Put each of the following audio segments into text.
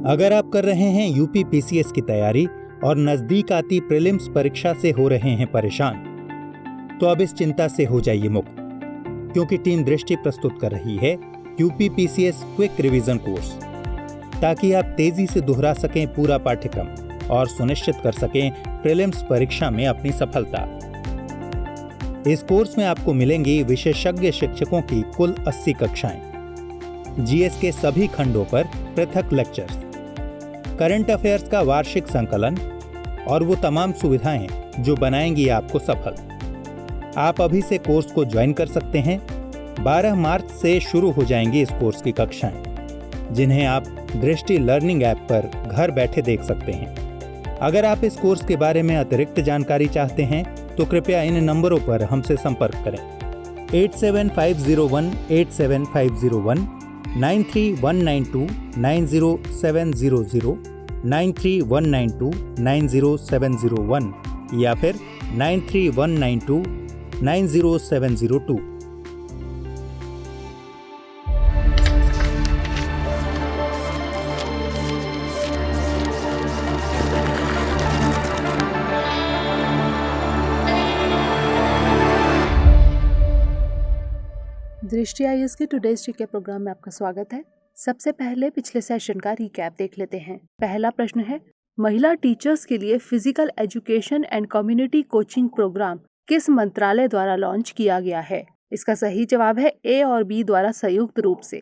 अगर आप कर रहे हैं यूपी पीसीएस की तैयारी और नजदीक आती प्रीलिम्स परीक्षा से हो रहे हैं परेशान, तो अब इस चिंता से हो जाइए मुक्त, क्योंकि टीम दृष्टि प्रस्तुत कर रही है UP PCS quick revision course, ताकि आप तेजी से दोहरा सकें पूरा पाठ्यक्रम और सुनिश्चित कर सकें प्रीलिम्स परीक्षा में अपनी सफलता। इस कोर्स में आपको मिलेंगी विशेषज्ञ शिक्षकों की कुल 80 कक्षाएं, जीएस के सभी खंडों पर पृथक लेक्चर्स, करंट अफेयर्स का वार्षिक संकलन और वो तमाम सुविधाएं जो बनाएंगी आपको सफल। आप अभी से कोर्स को ज्वाइन कर सकते हैं। 12 मार्च से शुरू हो जाएंगी इस कोर्स की कक्षाएं, जिन्हें आप दृष्टि लर्निंग ऐप पर घर बैठे देख सकते हैं। अगर आप इस कोर्स के बारे में अतिरिक्त जानकारी चाहते हैं तो कृपया इन नंबरों पर हमसे संपर्क करें। 8750187501, 93192 90700, 93192 या फिर 93192 90702। दृष्टि आईएएस के टुडेज जीके प्रोग्राम में आपका स्वागत है। सबसे पहले पिछले सेशन का रिकैप देख लेते हैं। पहला प्रश्न है, महिला टीचर्स के लिए physical education and community coaching programme किस मंत्रालय द्वारा लॉन्च किया गया है? इसका सही जवाब है ए और बी द्वारा संयुक्त रूप से।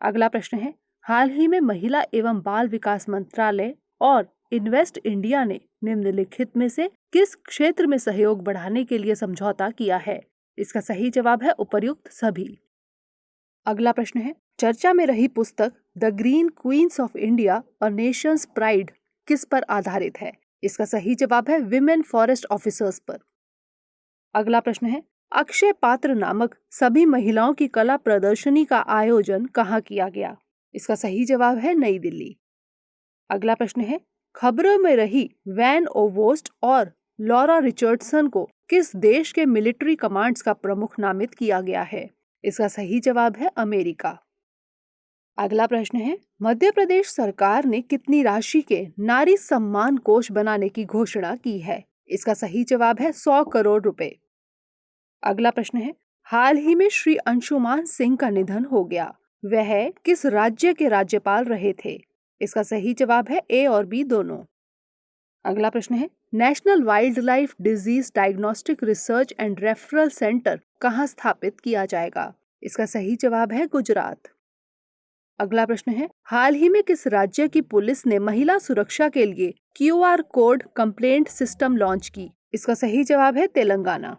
अगला प्रश्न है, हाल ही में महिला एवं बाल विकास मंत्रालय और इन्वेस्ट इंडिया ने निम्नलिखित में से किस क्षेत्र में सहयोग बढ़ाने के लिए समझौता किया है? इसका सही जवाब है उपर्युक्त सभी। अगला प्रश्न है, चर्चा में रही पुस्तक the green queens of India और नेशंस प्राइड किस पर आधारित है? इसका सही जवाब है विमेन फॉरेस्ट ऑफिसर्स पर। अगला प्रश्न है, अक्षय पात्र नामक सभी महिलाओं की कला प्रदर्शनी का आयोजन कहाँ किया गया? इसका सही जवाब है नई दिल्ली। अगला प्रश्न है, खबरों में रही वैन ओवोस्ट और लॉरा रिचर्डसन को किस देश के मिलिट्री कमांड्स का प्रमुख नामित किया गया है? इसका सही जवाब है अमेरिका। अगला प्रश्न है, मध्य प्रदेश सरकार ने कितनी राशि के नारी सम्मान कोष बनाने की घोषणा की है? इसका सही जवाब है 100 करोड़ रुपए। अगला प्रश्न है, हाल ही में श्री अंशुमान सिंह का निधन हो गया, वह किस राज्य के राज्यपाल रहे थे? इसका सही जवाब है ए और बी दोनों। अगला प्रश्न है, national wild life disease diagnostic research and referral centre कहाँ स्थापित किया जाएगा? इसका सही जवाब है गुजरात। अगला प्रश्न है, हाल ही में किस राज्य की पुलिस ने महिला सुरक्षा के लिए QR code complaint system launch की? इसका सही जवाब है तेलंगाना।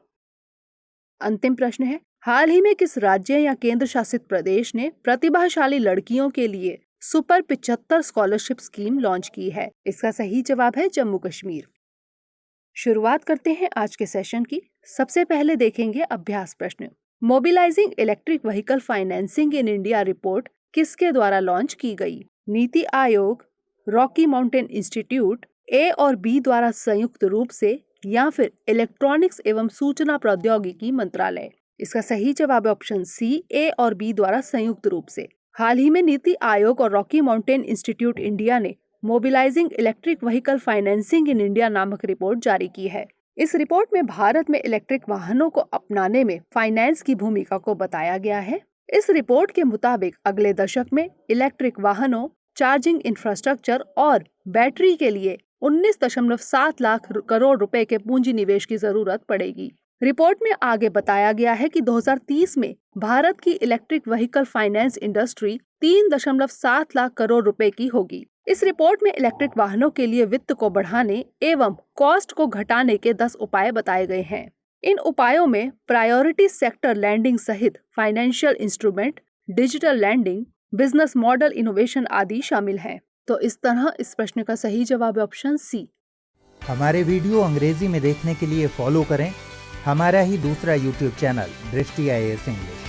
अंतिम प्रश्न है, हाल ही में किस राज्य या केंद्र शासित प्रदेश ने प्रतिभाशाली लड़कियों के लिए सुपर 75 स्कॉलरशिप स्कीम लॉन्च की है? इसका सही जवाब है जम्मू कश्मीर। शुरुआत करते हैं आज के सेशन की। सबसे पहले देखेंगे अभ्यास प्रश्न। Mobilising electric vehicle financing in India report किसके द्वारा लॉन्च की गई? NITI Aayog, Rocky mountain institute, ए और बी द्वारा संयुक्त रूप से, या फिर इलेक्ट्रॉनिक्स एवं सूचना प्रौद्योगिकी मंत्रालय? इसका सही जवाब है ऑप्शन सी, ए और बी द्वारा संयुक्त रूप से। हाल ही में नीति आयोग और रॉकी माउंटेन इंस्टीट्यूट इंडिया ने mobilising electric vehicle financing in India नामक रिपोर्ट जारी की है। इस रिपोर्ट में भारत में इलेक्ट्रिक वाहनों को अपनाने में फाइनेंस की भूमिका को बताया गया है। इस रिपोर्ट के मुताबिक अगले दशक में इलेक्ट्रिक वाहनों, चार्जिंग इंफ्रास्ट्रक्चर और बैटरी के लिए 19.7 लाख करोड़ रुपए के पूंजी निवेश की जरूरत पड़ेगी। रिपोर्ट में आगे बताया गया है कि 2030 में भारत की electric vehicle finance industry 3.7 lakh crore रुपए की होगी। इस रिपोर्ट में इलेक्ट्रिक वाहनों के लिए वित्त को बढ़ाने एवं कॉस्ट को घटाने के 10 उपाय बताए गए हैं। इन उपायों में प्रायोरिटी सेक्टर लैंडिंग सहित financial instrument, digital lending, business model innovation आदि शामिल हैं। तो इस तरह इस प्रश्न का सही जवाब है ऑप्शन सी। हमारे वीडियो अंग्रेजी में देखने के लिए फॉलो करें हमारा ही दूसरा यूट्यूब चैनल दृष्टि आईएएस इंग्लिश।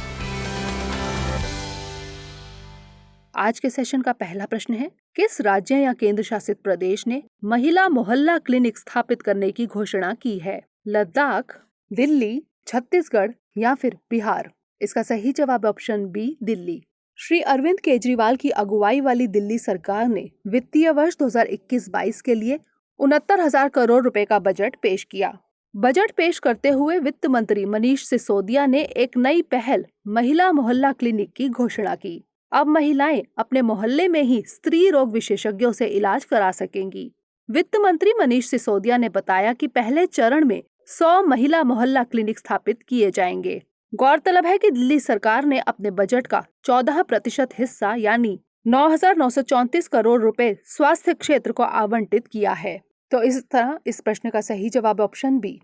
आज के सेशन का पहला प्रश्न है, किस राज्य या केंद्र शासित प्रदेश ने महिला मोहल्ला क्लिनिक स्थापित करने की घोषणा की है? लद्दाख, दिल्ली, छत्तीसगढ़ या फिर बिहार? इसका सही जवाब ऑप्शन बी, दिल्ली। श्री अरविंद केजरीवाल की अगुवाई वाली दिल्ली सरकार ने वित्तीय वर्ष 2021-22 के लिए 69,000 करोड़ रुपए का बजट पेश किया। बजट पेश करते हुए वित्त मंत्री मनीष सिसोदिया ने एक नई पहल महिला मोहल्ला क्लिनिक की घोषणा की। अब महिलाएं अपने मोहल्ले में ही स्त्री रोग विशेषज्ञों से इलाज करा सकेंगी। वित्त मंत्री मनीष सिसोदिया ने बताया कि पहले चरण में 100 महिला मोहल्ला क्लिनिक स्थापित किए जाएंगे। गौरतलब है कि दिल्ली सरकार ने अपने बजट का 14% हिस्सा यानी 9,934 करोड़ रुपए स्वास्थ्य क्षेत्र को आवंटित किया है। तो इस तरह इस प्रश्न का सही जवाब ऑप्शन बी।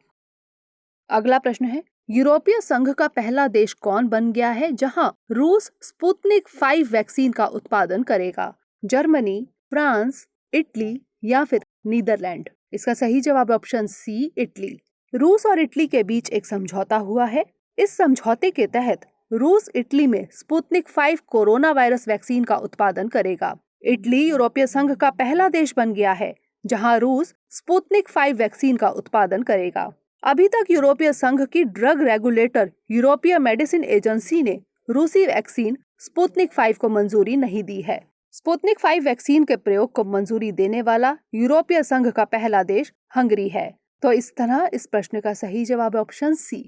अगला प्रश्न है, यूरोपीय संघ का पहला देश कौन बन गया है जहां रूस स्पुतनिक 5 वैक्सीन का उत्पादन करेगा? जर्मनी, फ्रांस, इटली या फिर नीदरलैंड? इसका सही जवाब ऑप्शन सी, इटली। रूस और इटली के बीच एक समझौता हुआ है। इस समझौते के तहत रूस इटली में स्पुतनिक 5 कोरोना वायरस वैक्सीन का उत्पादन करेगा। इटली यूरोपीय संघ का पहला देश बन गया है जहां रूस स्पुतनिक 5 वैक्सीन का उत्पादन करेगा। अभी तक यूरोपीय संघ की ड्रग रेगुलेटर यूरोपीय मेडिसिन एजेंसी ने रूसी वैक्सीन स्पुतनिक 5 को मंजूरी नहीं दी है। स्पुतनिक 5 वैक्सीन के प्रयोग को मंजूरी देने वाला यूरोपीय संघ का पहला देश हंगरी है। तो इस तरह इस प्रश्न का सही जवाब ऑप्शन सी।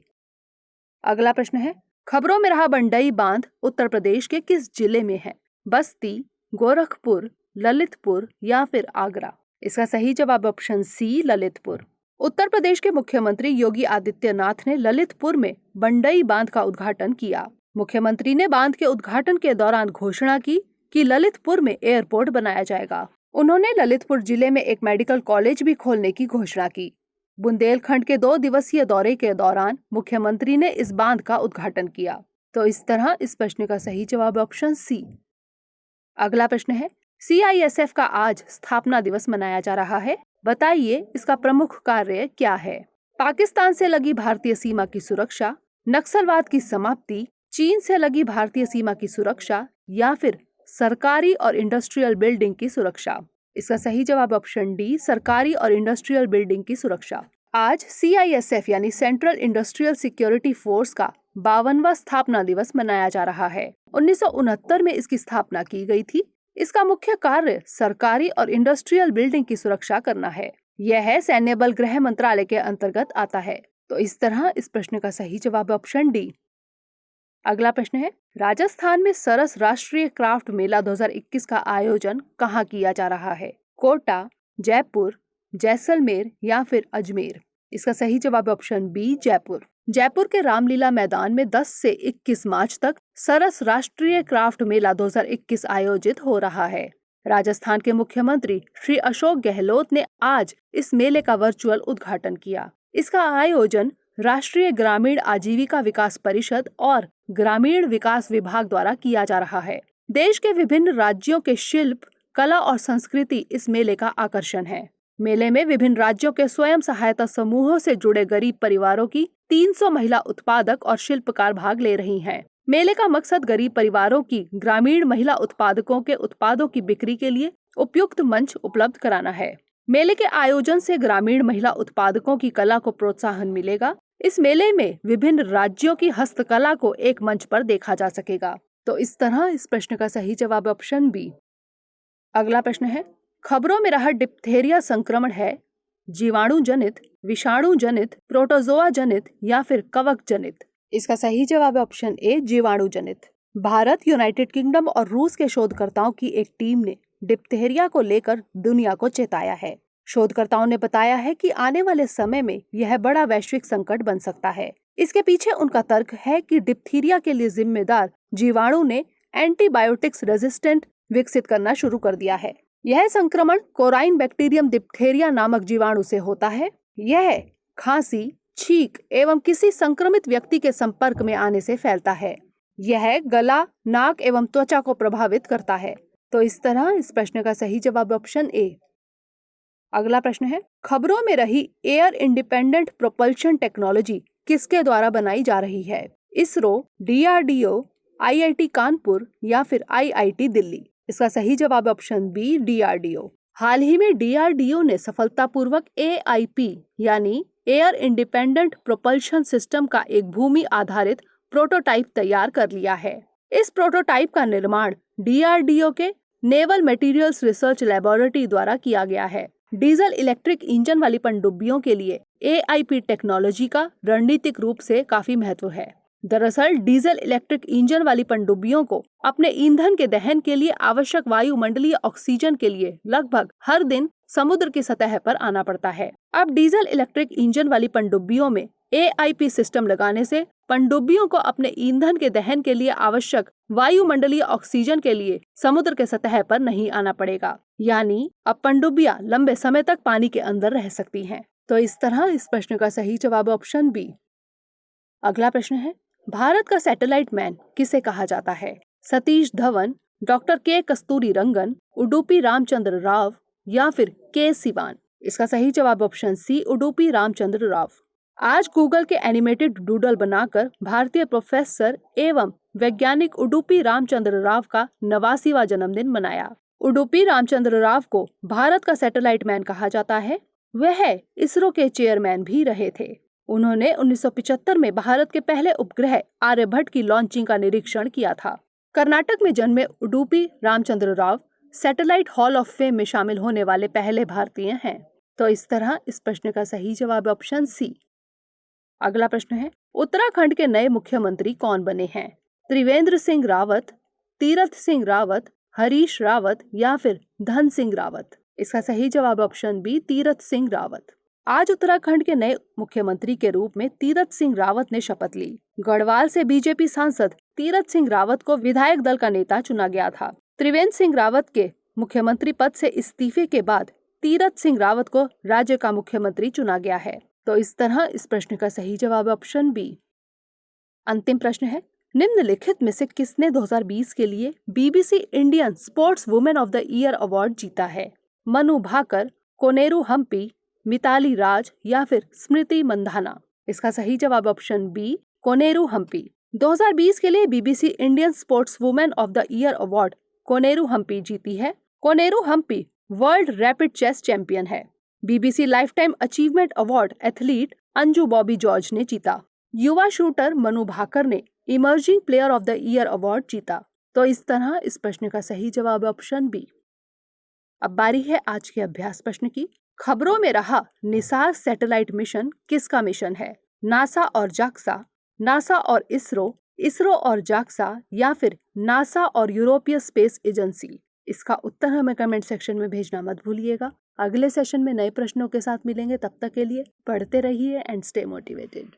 अगला प्रश्न है, खबरों में रहा बंडई बांध उत्तर प्रदेश के किस जिले में है? बस्ती, गोरखपुर, ललितपुर या फिर आगरा? इसका सही जवाब ऑप्शन सी, ललितपुर। उत्तर प्रदेश के मुख्यमंत्री योगी आदित्यनाथ ने ललितपुर में बंडई बांध का उद्घाटन किया। मुख्यमंत्री ने बांध के उद्घाटन के दौरान घोषणा की कि ललितपुर में एयरपोर्ट बनाया जाएगा। उन्होंने ललितपुर जिले में एक मेडिकल कॉलेज भी खोलने की घोषणा की। बुंदेलखंड के 2 दिवसीय दौरे के दौरान मुख्यमंत्री ने इस बांध का उद्घाटन किया। तो इस तरह इस प्रश्न का सही जवाब ऑप्शन सी। अगला प्रश्न है, CISF का आज स्थापना दिवस मनाया जा रहा है। बताइए इसका प्रमुख कार्य क्या है? पाकिस्तान से लगी भारतीय सीमा की सुरक्षा, नक्सलवाद की समाप्ति, चीन से लगी भारतीय सीमा की सुरक्षा या फिर सरकारी और इंडस्ट्रियल बिल्डिंग की सुरक्षा? इसका सही जवाब ऑप्शन डी, सरकारी और इंडस्ट्रियल बिल्डिंग की सुरक्षा। आज CISF यानी सेंट्रल इंडस्ट्रियल सिक्योरिटी फोर्स का 52वां स्थापना दिवस मनाया जा रहा है। 1969 में इसकी स्थापना की गई थी। इसका मुख्य कार्य सरकारी और इंडस्ट्रियल बिल्डिंग की सुरक्षा करना है। यह सैन्य बल गृह मंत्रालय के अंतर्गत आता है। तो इस तरह इस प्रश्न का सही जवाब ऑप्शन डी। अगला प्रश्न है, राजस्थान में सरस राष्ट्रीय क्राफ्ट मेला 2021 का आयोजन कहाँ किया जा रहा है? कोटा, जयपुर, जैसलमेर या फिर अजमेर? इसका सही जवाब ऑप्शन बी, जयपुर। जयपुर के रामलीला मैदान में 10 से 21 मार्च तक सरस राष्ट्रीय क्राफ्ट मेला 2021 आयोजित हो रहा है। राजस्थान के मुख्यमंत्री श्री अशोक गहलोत ने आज इस मेले का वर्चुअल उद्घाटन किया। इसका आयोजन राष्ट्रीय ग्रामीण आजीविका विकास परिषद और ग्रामीण विकास विभाग द्वारा किया जा रहा है। देश के विभिन्न राज्यों के शिल्प, कला और संस्कृति इस मेले का आकर्षण है। मेले में विभिन्न राज्यों के स्वयं सहायता समूहों से जुड़े गरीब परिवारों की 300 महिला उत्पादक और शिल्पकार भाग ले रही हैं। मेले का मकसद गरीब परिवारों की ग्रामीण महिला उत्पादकों के उत्पादों की बिक्री के लिए उपयुक्त मंच उपलब्ध कराना है। मेले के आयोजन से ग्रामीण महिला उत्पादकों की कला को प्रोत्साहन मिलेगा। इस मेले में विभिन्न राज्यों की हस्तकला को एक मंच पर देखा जा सकेगा। तो इस तरह इस प्रश्न का सही जवाब ऑप्शन बी। अगला प्रश्न है, खबरों में रहा डिप्थेरिया संक्रमण है जीवाणु जनित, विषाणु जनित, प्रोटोजोआ जनित या फिर कवक जनित? इसका सही जवाब ऑप्शन ए, जीवाणु जनित। भारत, यूनाइटेड किंगडम और रूस के शोधकर्ताओं की एक टीम ने डिप्थेरिया को लेकर दुनिया को चेताया है। शोधकर्ताओं ने बताया है कि आने वाले समय में यह बड़ा वैश्विक संकट बन सकता है। इसके पीछे उनका तर्क है कि डिप्थीरिया के लिए जिम्मेदार जीवाणु ने एंटीबायोटिक्स रेजिस्टेंट विकसित करना शुरू कर दिया है। यह संक्रमण कोराइन बैक्टीरियम डिप्थेरिया नामक जीवाणु से होता है। यह खांसी, छींक एवं किसी संक्रमित व्यक्ति के संपर्क में आने से फैलता है। यह गला, नाक एवं त्वचा को प्रभावित करता है। तो इस तरह इस प्रश्न का सही जवाब ऑप्शन ए। अगला प्रश्न है, खबरों में रही एयर इंडिपेंडेंट प्रोपल्शन टेक्नोलॉजी किसके द्वारा बनाई जा रही है? इसरो, DRDO, IIT कानपुर या फिर IIT दिल्ली? इसका सही जवाब ऑप्शन बी, DRDO। हाल ही में DRDO ने सफलतापूर्वक AIP यानी एयर इंडिपेंडेंट प्रोपल्शन सिस्टम का एक भूमि आधारित प्रोटोटाइप तैयार कर लिया है। इस प्रोटोटाइप का निर्माण DRDO के नेवल मटेरियल्स रिसर्च लैबोरेटरी द्वारा किया गया है। डीजल इलेक्ट्रिक इंजन वाली पनडुब्बियों के लिए AIP टेक्नोलॉजी का रणनीतिक रूप से काफी महत्व है। दरअसल डीजल इलेक्ट्रिक इंजन वाली पनडुब्बियों को अपने ईंधन के दहन के लिए आवश्यक वायुमंडलीय ऑक्सीजन के लिए लगभग हर दिन समुद्र की सतह पर आना पड़ता है। अब डीजल इलेक्ट्रिक इंजन वाली पनडुब्बियों में AIP सिस्टम लगाने से पनडुब्बियों को अपने ईंधन के दहन के लिए आवश्यक वायुमंडलीय ऑक्सीजन के लिए समुद्र के सतह पर नहीं आना पड़ेगा, यानी अब पनडुब्बियां लंबे समय तक पानी के अंदर रह सकती हैं। तो इस तरह इस प्रश्न का सही जवाब ऑप्शन बी। अगला प्रश्न है, भारत का सैटेलाइट मैन किसे कहा जाता है? सतीश धवन, डॉक्टर के कस्तूरी रंगन, उडुपी रामचंद्र राव या फिर के सिवान? इसका सही जवाब ऑप्शन सी, उडुपी रामचंद्र राव। आज गूगल के एनिमेटेड डूडल बनाकर भारतीय प्रोफेसर एवं वैज्ञानिक उडुपी रामचंद्र राव का 89वां जन्मदिन मनाया। उडुपी रामचंद्र राव को भारत का सैटेलाइट मैन कहा जाता है। वह इसरो के चेयरमैन भी रहे थे। उन्होंने 1975 में भारत के पहले उपग्रह आर्यभट्ट की लॉन्चिंग का निरीक्षण किया था। कर्नाटक में जन्मे Udupi Ramchandra Rao satellite hall of fame में शामिल होने वाले पहले भारतीय हैं। तो इस तरह इस प्रश्न का सही जवाब ऑप्शन सी। अगला प्रश्न है, उत्तराखंड के नए मुख्यमंत्री कौन बने हैं? त्रिवेंद्र सिंह रावत, तीरथ सिंह रावत, हरीश रावत या फिर धन सिंह रावत? इसका सही जवाब ऑप्शन बी, तीरथ सिंह रावत। आज उत्तराखंड के नए मुख्यमंत्री के रूप में तीरथ सिंह रावत ने शपथ ली। गढ़वाल से बीजेपी सांसद तीरथ सिंह रावत को विधायक दल का नेता चुना गया था। त्रिवेंद्र सिंह रावत के मुख्यमंत्री पद से इस्तीफे के बाद तीरथ सिंह रावत को राज्य का मुख्यमंत्री चुना गया है। तो इस तरह इस प्रश्न का सही जवाब ऑप्शन बी। अंतिम प्रश्न है, निम्नलिखित में से किसने 2020 के लिए BBC Indian sportswoman of the year award जीता है? मनु भाकर, कोनेरू हम्पी, मिताली राज या फिर स्मृति मंधाना? इसका सही जवाब ऑप्शन बी, कोनेरू हम्पी। 2020 के लिए BBC Indian sportswoman of the year award Koneru Humpy जीती है। Koneru Humpy world rapid chess champion है। BBC lifetime achievement award athlete Anju Bobby George ने जीता। युवा शूटर मनु भाकर ने emerging player of the year award जीता। तो इस तरह इस प्रश्न का सही जवाब ऑप्शन बी। अब बारी है आज के अभ्यास प्रश्न की। खबरों में रहा निसार सैटेलाइट मिशन किसका मिशन है? नासा और जाक्सा, नासा और इसरो, इसरो और जाक्सा या फिर नासा और यूरोपीय स्पेस एजेंसी? इसका उत्तर हमें कमेंट सेक्शन में भेजना मत भूलिएगा। अगले सेशन में नए प्रश्नों के साथ मिलेंगे। तब तक के लिए पढ़ते रहिए एंड स्टे मोटिवेटेड।